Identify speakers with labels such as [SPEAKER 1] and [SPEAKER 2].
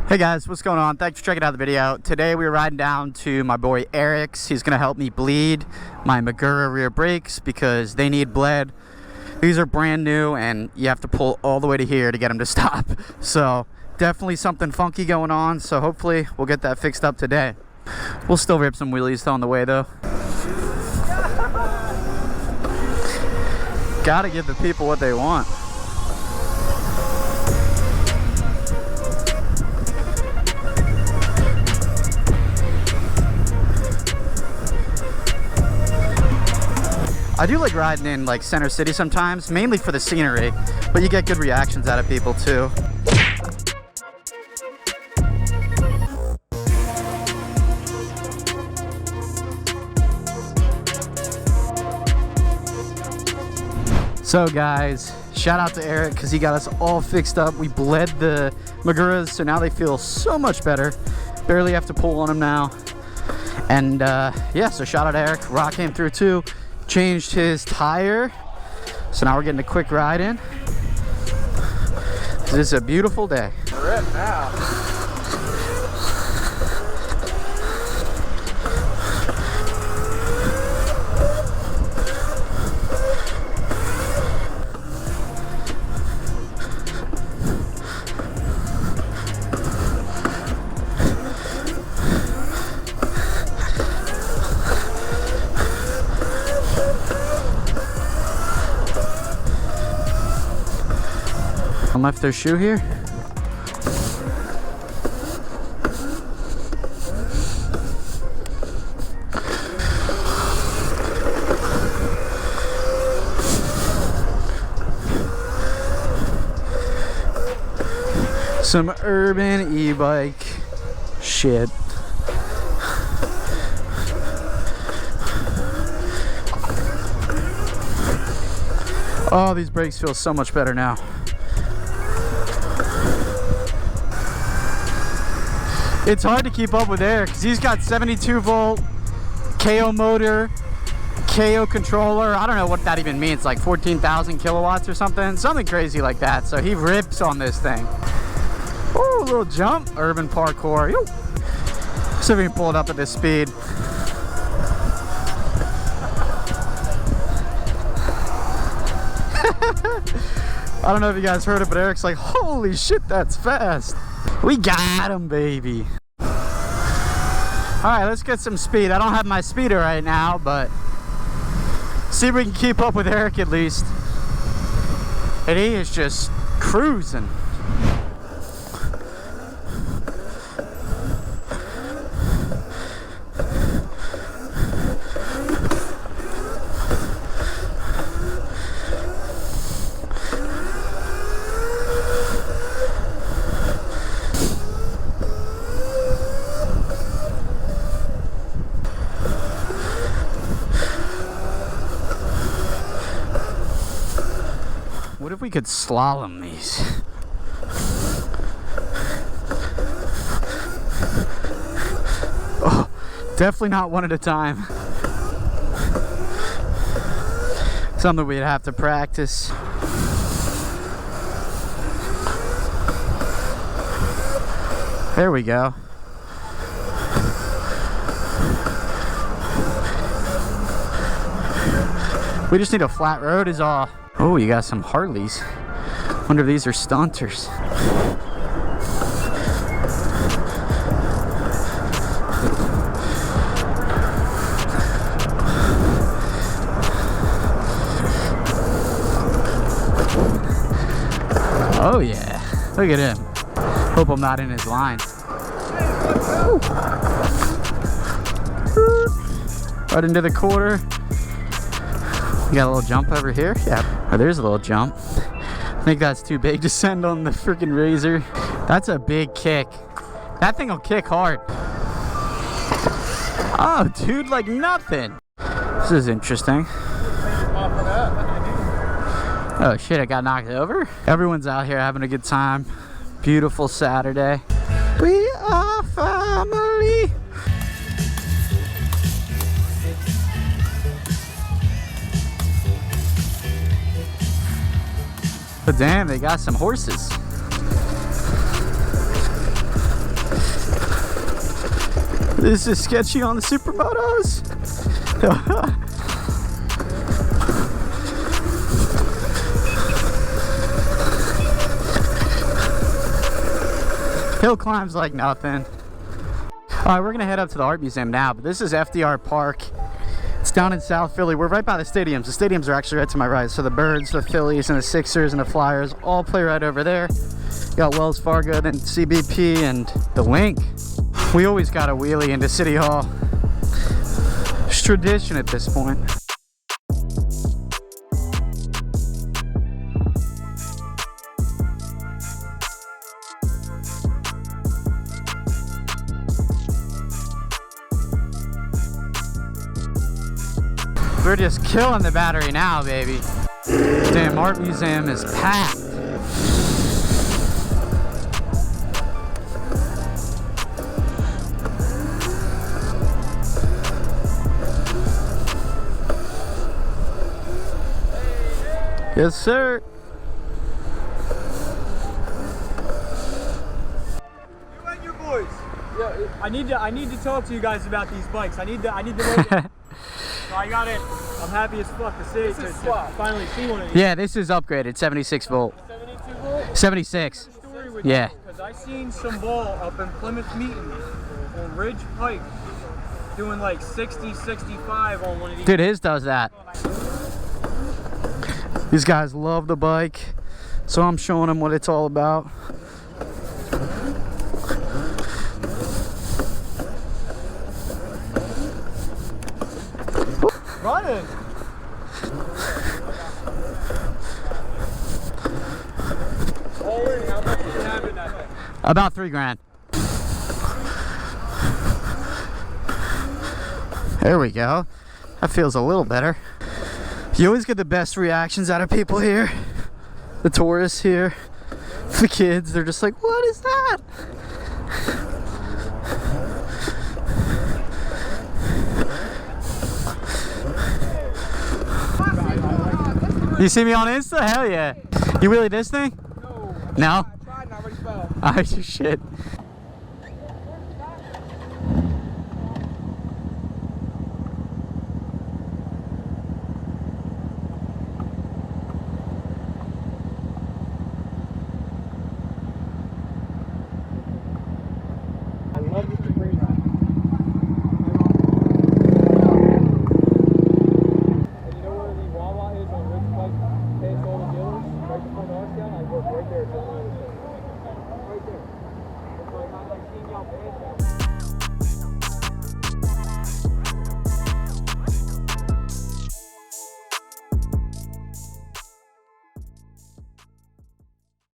[SPEAKER 1] Hey guys, what's going on? Thanks for checking out the video. Today we're riding down to my boy Eric's. He's gonna help me bleed my Magura rear brakes because they need bled. These are brand new and you have to pull all the way to here to get them to stop. So definitely something funky going on. So hopefully we'll get that fixed up today. We'll still rip some wheelies on the way though. Gotta give the people what they want. I do like riding in like Center City sometimes, mainly for the scenery, but you get good reactions out of people too. So guys, shout out to Eric because he got us all fixed up. We bled the Maguras, so now they feel so much better. Barely have to pull on them now. And yeah, so shout out to Eric. Rock came through too. Changed his tire, so now we're getting a quick ride in. This is a beautiful day.
[SPEAKER 2] We're in now.
[SPEAKER 1] Left their shoe here. Some urban e-bike shit. Oh, these brakes feel so much better now. It's hard to keep up with Eric because he's got 72 volt KO motor, KO controller. I don't know what that even means, like 14,000 kilowatts or something crazy like that. So he rips on this thing. Oh, a little jump, urban parkour. Yo. See if we can pull it up at this speed. I don't know if you guys heard it, but Eric's like, holy shit, that's fast. We got him, baby. All right, let's get some speed. I don't have my speeder right now, but see if we can keep up with Eric at least. And he is just cruising. What if we could slalom these? Oh, definitely not one at a time. Something we'd have to practice. There we go. We just need a flat road is all. Oh, you got some Harleys. Wonder if these are stunters. Oh yeah, look at him. Hope I'm not in his line. Right into the quarter. You got a little jump over here? Yeah. Oh, there's a little jump. I think that's too big to send on the freaking Razor. That's a big kick. That thing will kick hard. Oh, dude, like nothing. This is interesting. Oh shit, I got knocked over. Everyone's out here having a good time. Beautiful Saturday. We are family. But damn, they got some horses. This is sketchy on the supermotos. Hill climbs like nothing. Alright, we're gonna head up to the art museum now, but this is FDR Park. It's down in South Philly. We're right by the stadiums. The stadiums are actually right to my right. So the Birds, the Phillies, and the Sixers, and the Flyers all play right over there. You got Wells Fargo and CBP and the Link. We always got a wheelie into City Hall. It's tradition at this point. We're just killing the battery now, baby. Damn, art museum is packed. Yes, sir.
[SPEAKER 2] You and your boys. Yeah, I need to talk to you guys about these bikes. I need to know. So I got it. I'm happy as fuck to see to finally see one of these.
[SPEAKER 1] Yeah, this is upgraded, 76 volt.
[SPEAKER 2] 72 volt?
[SPEAKER 1] 76. Yeah.
[SPEAKER 2] Because I seen some ball up in Plymouth Meeting on Ridge Pike doing like 60, 65 on one of these.
[SPEAKER 1] Dude, his does that. These guys love the bike, so I'm showing them what it's all about.
[SPEAKER 2] Running. All in, how much did you have in that thing?
[SPEAKER 1] About $3 grand. There we go. That feels a little better. You always get the best reactions out of people here. The tourists here, the kids, they're just like, what is that? You see me on Insta? Hell yeah. You wheelie this thing? No.
[SPEAKER 2] I tried and I already fell.
[SPEAKER 1] Oh shit.
[SPEAKER 2] I love this green. And you know where the Wawa is on Ridge Pike? Past all the dealers, right before Northtown. I work right there. Right there. So I got like seeing y'all past that.